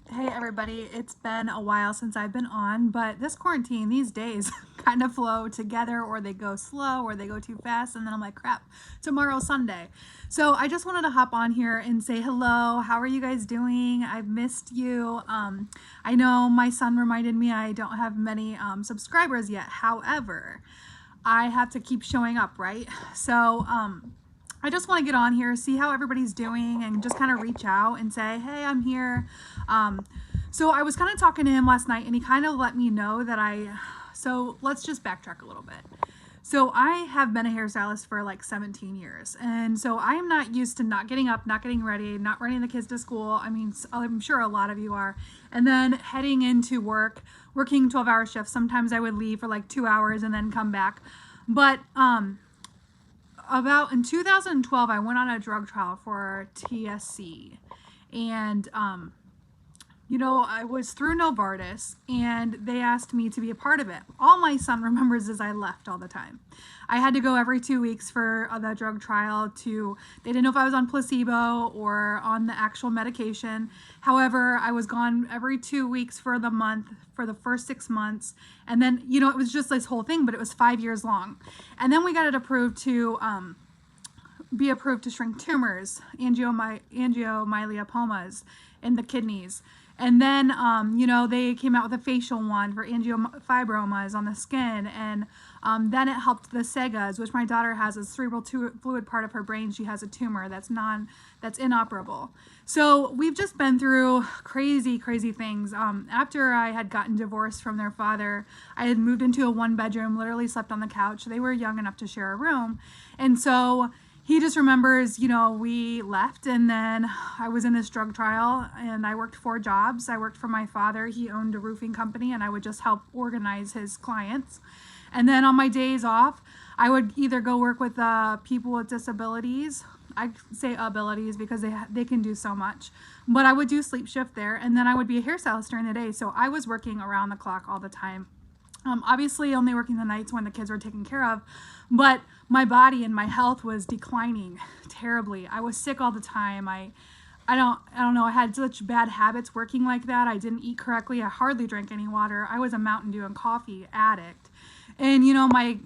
Hey everybody, it's been a while since I've been on, but this quarantine, these days kind of flow together, or they go slow or they go too fast, and then I'm like, crap, tomorrow's Sunday. So I just wanted to hop on here and say hello. How are you guys doing? I've missed you. I know my son reminded me I don't have many subscribers yet. However, I have to keep showing up, right? So I just want to get on here, see how everybody's doing, and just kind of reach out and say, hey, I'm here. Um, so I was kind of talking to him last night, and he kind of let me know that so let's just backtrack a little bit. So I have been a hairstylist for like 17 years. And so I am not used to not getting up, not getting ready, not running the kids to school. I mean, I'm sure a lot of you are. And then heading into work, working 12-hour shifts. Sometimes I would leave for like 2 hours and then come back. But about in 2012, I went on a drug trial for TSC. And I was through Novartis, and they asked me to be a part of it. All my son remembers is I left all the time. I had to go every 2 weeks for the drug trial they didn't know if I was on placebo or on the actual medication. However, I was gone every 2 weeks for the month for the first 6 months. And then, it was just this whole thing, but it was 5 years long. And then we got it approved to, be approved to shrink tumors, angiomyolipoma in the kidneys. And then, they came out with a facial one for angiofibromas on the skin. And then it helped the SEGAs, which my daughter has a cerebral fluid part of her brain. She has a tumor that's inoperable. So we've just been through crazy, crazy things. After I had gotten divorced from their father, I had moved into a 1-bedroom, literally slept on the couch. They were young enough to share a room. And so he just remembers, we left, and then I was in this drug trial, and I worked 4 jobs. I worked for my father. He owned a roofing company, and I would just help organize his clients. And then on my days off, I would either go work with people with disabilities. I say abilities because they can do so much. But I would do sleep shift there, and then I would be a hairstylist during the day. So I was working around the clock all the time. Obviously only working the nights when the kids were taken care of, but my body and my health was declining terribly. I was sick all the time. I don't know. I had such bad habits working like that. I didn't eat correctly. I hardly drank any water. I was a Mountain Dew and coffee addict. And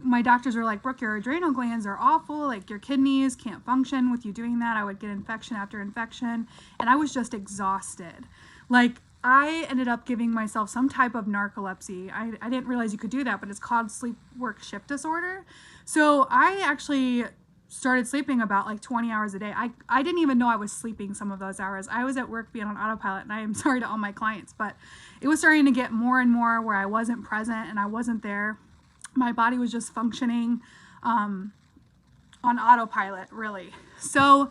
my doctors were like, Brooke, your adrenal glands are awful. Like, your kidneys can't function with you doing that. I would get infection after infection, and I was just exhausted. Like, I ended up giving myself some type of narcolepsy. I didn't realize you could do that, but it's called sleep work shift disorder. So I actually started sleeping about like 20 hours a day. I didn't even know I was sleeping some of those hours. I was at work being on autopilot, and I am sorry to all my clients, but it was starting to get more and more where I wasn't present and I wasn't there. My body was just functioning on autopilot, really. So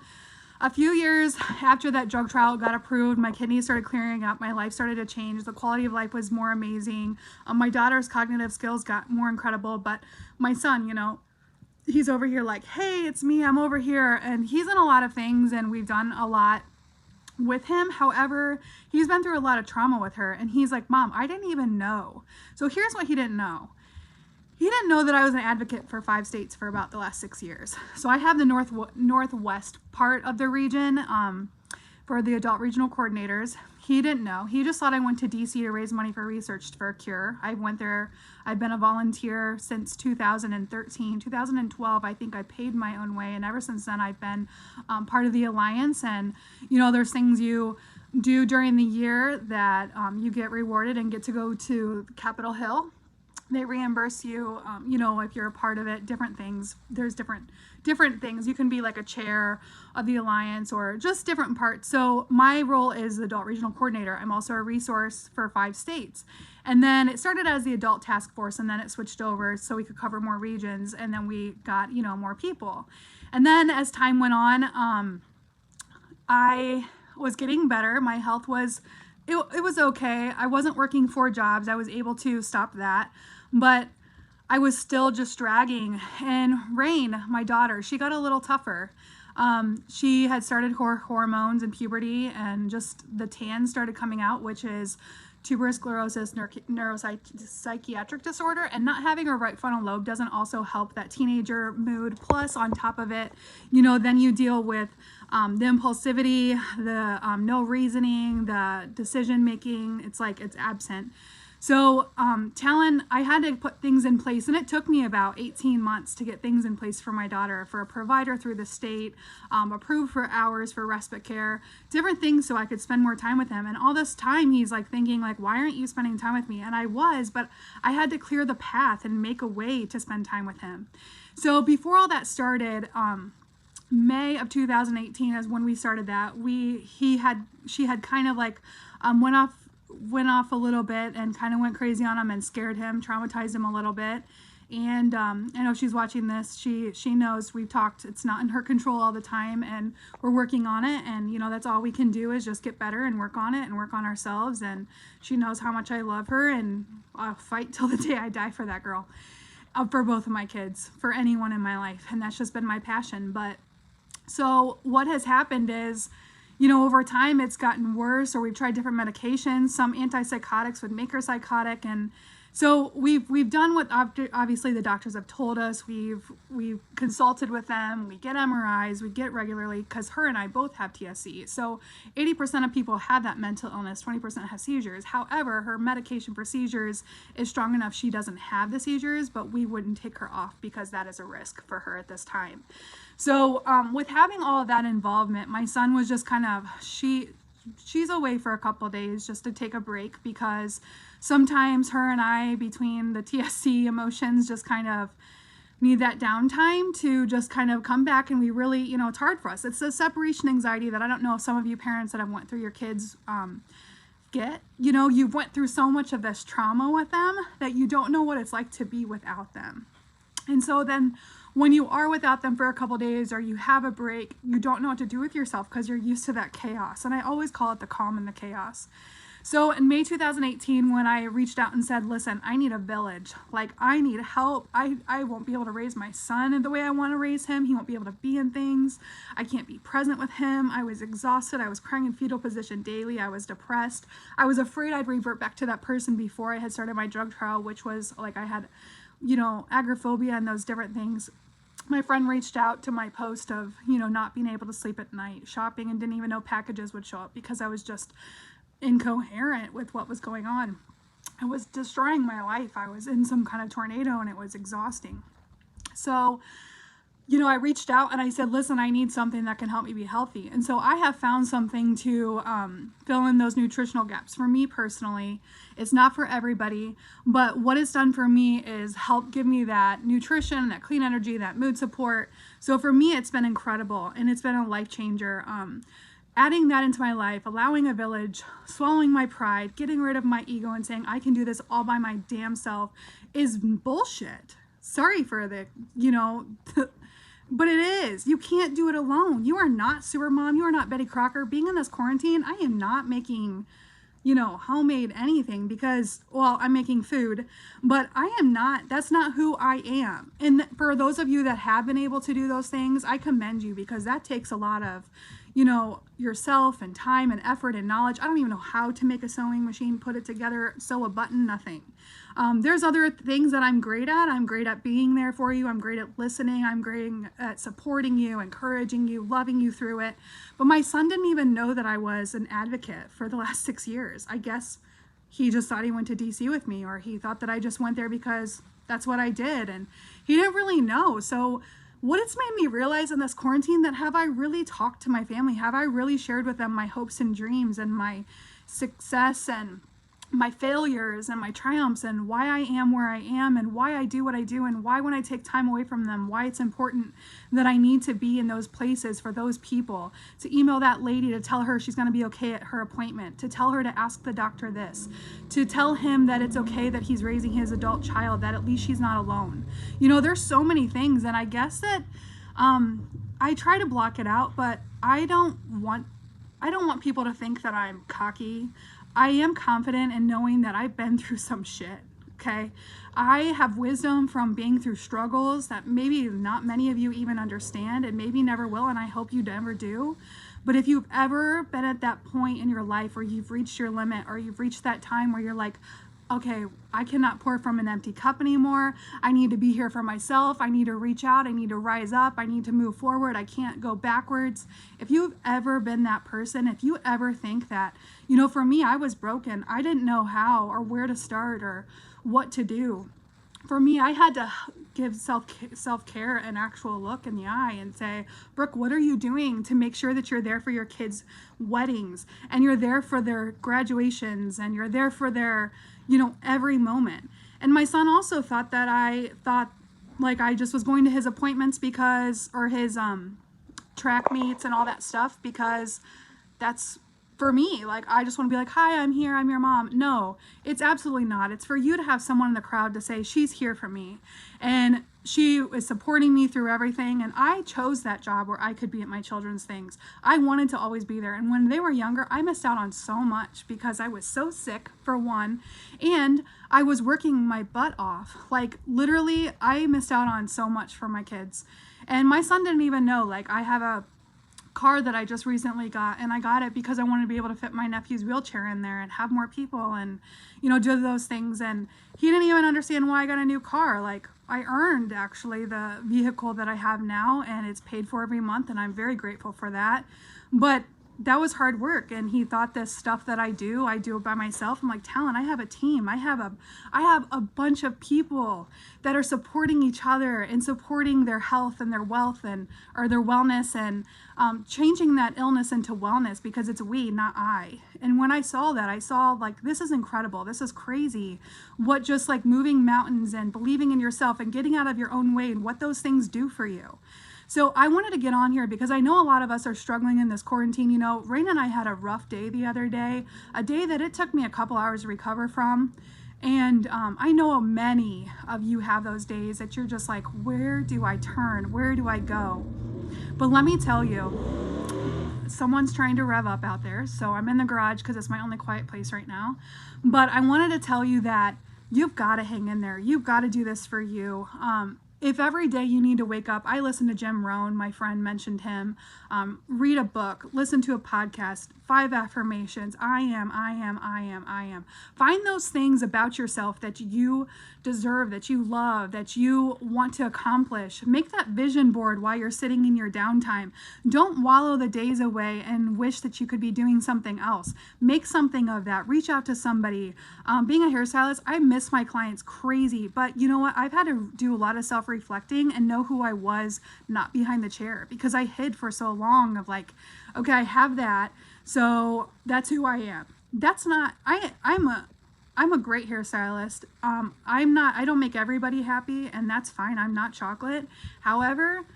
a few years after that drug trial got approved, my kidneys started clearing up. My life started to change. The quality of life was more amazing. My daughter's cognitive skills got more incredible. But my son, he's over here like, hey, it's me. I'm over here. And he's in a lot of things, and we've done a lot with him. However, he's been through a lot of trauma with her. And he's like, Mom, I didn't even know. So here's what he didn't know. He didn't know that I was an advocate for 5 states for about the last 6 years. So I have the northwest part of the region for the adult regional coordinators. He didn't know. He just thought I went to DC to raise money for research for a cure. I went there. I've been a volunteer since 2013. 2012, I think I paid my own way. And ever since then, I've been part of the Alliance. And, there's things you do during the year that you get rewarded and get to go to Capitol Hill. They reimburse you, if you're a part of it, different things. There's different things. You can be like a chair of the Alliance or just different parts. So my role is the adult regional coordinator. I'm also a resource for 5 states. And then it started as the adult task force, and then it switched over so we could cover more regions, and then we got, more people. And then as time went on, I was getting better. My health was, it was okay. I wasn't working 4 jobs. I was able to stop that. But I was still just dragging. And Rain, my daughter, she got a little tougher. She had started her hormones in puberty, and just the tan started coming out, which is tuberous sclerosis, neuropsychiatric disorder, and not having a right frontal lobe doesn't also help that teenager mood. Plus, on top of it, then you deal with the impulsivity, the no reasoning, the decision making. It's like it's absent. So, Talon, I had to put things in place, and it took me about 18 months to get things in place for my daughter, for a provider through the state, approved for hours for respite care, different things so I could spend more time with him. And all this time, he's like thinking, like, why aren't you spending time with me? And I was, but I had to clear the path and make a way to spend time with him. So before all that started, May of 2018 is when we started that. She had kind of like went off a little bit and kind of went crazy on him and scared him, traumatized him a little bit. And I know she's watching this. She knows we've talked. It's not in her control all the time, and we're working on it. And that's all we can do is just get better and work on it and work on ourselves. And she knows how much I love her, and I'll fight till the day I die for that girl, for both of my kids, for anyone in my life. And that's just been my passion. But so what has happened is, over time it's gotten worse, or we've tried different medications. Some antipsychotics would make her psychotic, and so we've done what obviously the doctors have told us. We've consulted with them. We get MRIs. We get regularly, because her and I both have TSC. So 80% of people have that mental illness. 20% have seizures. However, her medication for seizures is strong enough she doesn't have the seizures, but we wouldn't take her off because that is a risk for her at this time. So with having all of that involvement, my son was just kind of, she's away for a couple of days just to take a break, because sometimes her and I, between the TSC emotions, just kind of need that downtime to just kind of come back. And we really, it's hard for us. It's a separation anxiety that I don't know if some of you parents that have went through your kids get. You've went through so much of this trauma with them that you don't know what it's like to be without them. And so then when you are without them for a couple days, or you have a break, you don't know what to do with yourself because you're used to that chaos. And I always call it the calm and the chaos. So in May 2018, when I reached out and said, listen, I need a village. Like, I need help. I won't be able to raise my son the way I want to raise him. He won't be able to be in things. I can't be present with him. I was exhausted. I was crying in fetal position daily. I was depressed. I was afraid I'd revert back to that person before I had started my drug trial, which was like I had agoraphobia and those different things. My friend reached out to my post of, not being able to sleep at night, shopping, and didn't even know packages would show up because I was just incoherent with what was going on. It was destroying my life. I was in some kind of tornado, and it was exhausting. So, I reached out and I said, listen, I need something that can help me be healthy. And so I have found something to fill in those nutritional gaps. For me personally, it's not for everybody, but what it's done for me is help give me that nutrition, that clean energy, that mood support. So for me, it's been incredible, and it's been a life changer. Adding that into my life, allowing a village, swallowing my pride, getting rid of my ego, and saying I can do this all by my damn self is bullshit. Sorry for the, but it is. You can't do it alone. You are not Supermom. You are not Betty Crocker. Being in this quarantine, I am not making, homemade anything because, well, I'm making food, but I am not, that's not who I am. And for those of you that have been able to do those things, I commend you, because that takes a lot of, yourself and time and effort and knowledge. I don't even know how to make a sewing machine, put it together, sew a button, nothing. There's other things that I'm great at. I'm great at being there for you. I'm great at listening. I'm great at supporting you, encouraging you, loving you through it. But my son didn't even know that I was an advocate for the last 6 years. I guess he just thought he went to DC with me, or he thought that I just went there because that's what I did. And he didn't really know. So what it's made me realize in this quarantine, that have I really talked to my family? Have I really shared with them my hopes and dreams and my success and my failures and my triumphs, and why I am where I am, and why I do what I do, and why when I take time away from them, why it's important that I need to be in those places for those people, to email that lady to tell her she's going to be okay at her appointment, to tell her to ask the doctor this, to tell him that it's okay that he's raising his adult child, that at least she's not alone. There's so many things, and I guess that I try to block it out, but I don't want people to think that I'm cocky. I am confident in knowing that I've been through some shit. Okay. I have wisdom from being through struggles that maybe not many of you even understand and maybe never will, and I hope you never do. But if you've ever been at that point in your life where you've reached your limit, or you've reached that time where you're like, okay, I cannot pour from an empty cup anymore. I need to be here for myself. I need to reach out. I need to rise up. I need to move forward. I can't go backwards. If you've ever been that person, if you ever think that, for me, I was broken. I didn't know how or where to start or what to do. For me, I had to give self-care an actual look in the eye and say, Brooke, what are you doing to make sure that you're there for your kids' weddings, and you're there for their graduations, and you're there for their, every moment. And my son also thought that I thought like I just was going to his appointments or his track meets and all that stuff because that's for me. Like, I just want to be like, hi, I'm here, I'm your mom. No, it's absolutely not. It's for you to have someone in the crowd to say, she's here for me. And she is supporting me through everything. And I chose that job where I could be at my children's things. I wanted to always be there. And when they were younger, I missed out on so much because I was so sick, for one, and I was working my butt off. Like, literally, I missed out on so much for my kids. And my son didn't even know. Like, I have a car that I just recently got, and I got it because I wanted to be able to fit my nephew's wheelchair in there and have more people and do those things. And he didn't even understand why I got a new car. Like, I earned actually the vehicle that I have now, and it's paid for every month, and I'm very grateful for that. But that was hard work, and he thought this stuff that I do it by myself. I'm like, Talon, I have a team. I have a bunch of people that are supporting each other and supporting their health and their wealth or their wellness, and changing that illness into wellness, because it's we, not I. And when I saw that, I saw like, this is incredible. This is crazy. What just like moving mountains and believing in yourself and getting out of your own way and what those things do for you. So I wanted to get on here because I know a lot of us are struggling in this quarantine. Raina and I had a rough day the other day, a day that it took me a couple hours to recover from. And I know many of you have those days that you're just like, where do I turn? Where do I go? But let me tell you, someone's trying to rev up out there. So I'm in the garage because it's my only quiet place right now. But I wanted to tell you that you've got to hang in there. You've got to do this for you. If every day you need to wake up, I listen to Jim Rohn, my friend mentioned him, read a book, listen to a podcast, 5 affirmations, I am. Find those things about yourself that you deserve, that you love, that you want to accomplish. Make that vision board while you're sitting in your downtime. Don't wallow the days away and wish that you could be doing something else. Make something of that. Reach out to somebody. Being a hairstylist, I miss my clients crazy, but you know what? I've had to do a lot of self-reflecting and know who I was not behind the chair, because I hid for so long of like, okay, I have that, so that's who I am. That's not, I'm a great hairstylist. I don't make everybody happy, and that's fine. I'm not chocolate. However,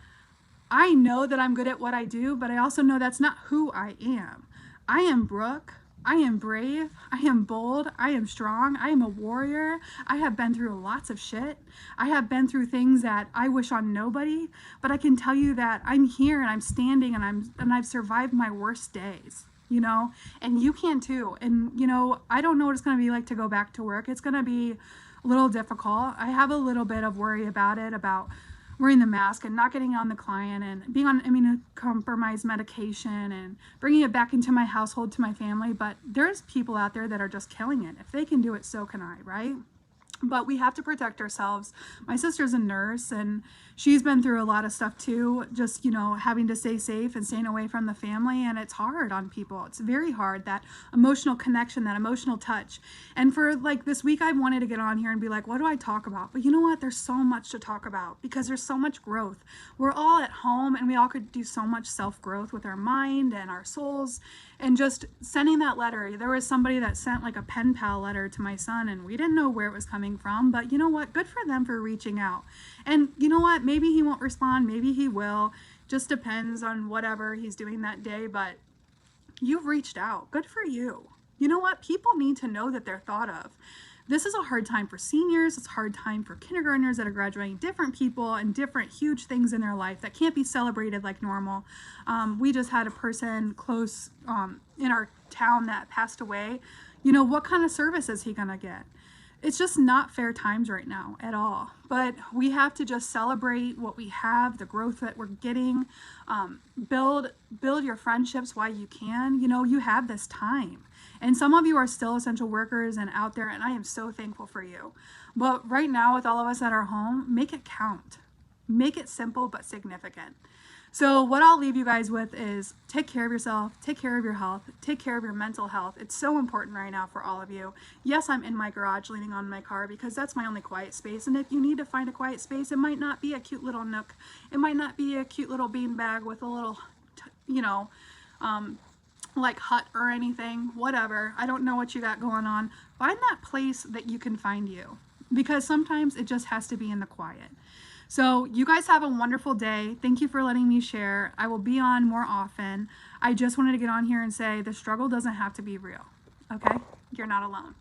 I know that I'm good at what I do, but I also know that's not who I am. I am Brooke. I am brave. I am bold. I am strong. I am a warrior. I have been through lots of shit. I have been through things that I wish on nobody, but I can tell you that I'm here and I'm standing and I've survived my worst days, and you can too. And, I don't know what it's going to be like to go back to work. It's going to be a little difficult. I have a little bit of worry about it, about wearing the mask and not getting on the client and being on immunocompromised medication and bringing it back into my household, to my family. But there's people out there that are just killing it. If they can do it, so can I, right? But we have to protect ourselves. My sister's a nurse, and she's been through a lot of stuff too, just, having to stay safe and staying away from the family. And it's hard on people. It's very hard, that emotional connection, that emotional touch. And for like this week, I wanted to get on here and be like, what do I talk about? But you know what? There's so much to talk about because there's so much growth. We're all at home and we all could do so much self-growth with our mind and our souls. And just sending that letter, there was somebody that sent like a pen pal letter to my son, and we didn't know where it was coming from, but you know what? Good for them for reaching out. And you know what? Maybe he won't respond, maybe he will. Just depends on whatever he's doing that day, but you've reached out. Good for you. You know what? People need to know that they're thought of. This is a hard time for seniors. It's a hard time for kindergartners that are graduating, different people and different huge things in their life that can't be celebrated like normal. We just had a person close in our town that passed away. What kind of service is he going to get? it's just not fair times right now at all. But we have to just celebrate what we have, the growth that we're getting. Build your friendships while you can. You know, you have this time. And some of you are still essential workers and out there, and I am so thankful for you. But right now, with all of us at our home, make it count. Make it simple but significant. So what I'll leave you guys with is take care of yourself, take care of your health, take care of your mental health. It's so important right now for all of you. Yes, I'm in my garage leaning on my car because that's my only quiet space. And if you need to find a quiet space, it might not be a cute little nook. It might not be a cute little bean bag with a little, you know, like hut or anything, whatever. I don't know what you got going on. Find that place that you can find you, because sometimes it just has to be in the quiet. So you guys have a wonderful day. Thank you for letting me share. I will be on more often. I just wanted to get on here and say the struggle doesn't have to be real. Okay? You're not alone.